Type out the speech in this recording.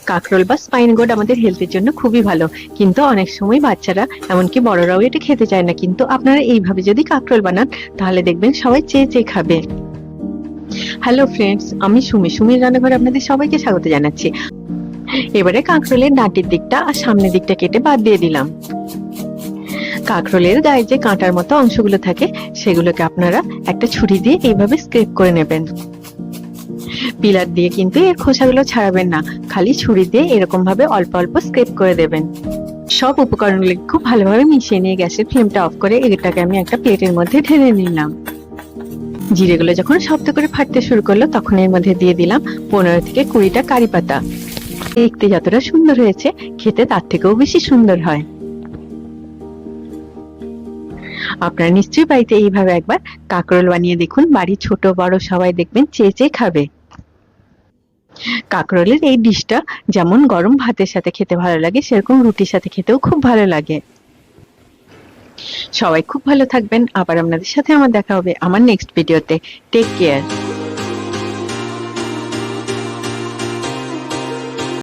কাঁকরোল বা spine gourd আমাদের হেলথের জন্য খুবই ভালো, কিন্তু অনেক সময় বাচ্চারা এমনকি বড়রাও এটা খেতে চায় না। কিন্তু আপনারা এইভাবে যদি কাঁকরোল বানান তাহলে দেখবেন সবাই চেয়ে চেয়ে খাবে। হ্যালো ফ্রেন্ডস, আমি সুমির রান্নাঘরে আপনাদের সবাইকে স্বাগত জানাচ্ছি। এবারে কাঁকরোলের ডাঁটির দিকটা আর সামনের দিকটা কেটে বাদ দিয়ে দিলাম। কাঁকরোলের গায়ে যে কাঁটার মতো অংশগুলো থাকে সেগুলোকে আপনারা একটা ছুরি দিয়ে এইভাবে স্ক্রেপ করে নেবেন। পিলার দিয়ে কিন্তু এর খোসাগুলো ছাড়াবেন না, খালি ছুরি দিয়ে এরকম ভাবে অল্প অল্প স্ক্রেপ করে দেবেন। সব উপকরণগুলো খুব ভালোভাবে মিশিয়ে নিয়ে গ্যাসের ফ্লেমটা অফ করে এটাকে আমি একটা প্লেটের মধ্যে ঢেলে নিলাম। জিরেগুলো যখন শব্দ করে ফাটতে শুরু করলো তখন এর মধ্যে দিয়ে দিলাম 15 থেকে 20টা কারি পাতা। দেখতে যতটা সুন্দর হয়েছে খেতে তার থেকেও বেশি সুন্দর হয়। আপনারা নিশ্চয়ই বাড়িতে এইভাবে একবার কাঁকরোল বানিয়ে দেখুন, বাড়ির ছোট বড় সবাই দেখবেন চেয়ে চেয়ে খাবে। কাঁকরোলের এই ডিশটা যেমন গরম ভাতের সাথে খেতে ভালো লাগে, সেরকম রুটির সাথে খেতেও খুব ভালো লাগে। সবাই খুব ভালো থাকবেন। আবার আপনাদের সাথে আমার দেখা হবে আমার নেক্সট ভিডিওতে। Take care.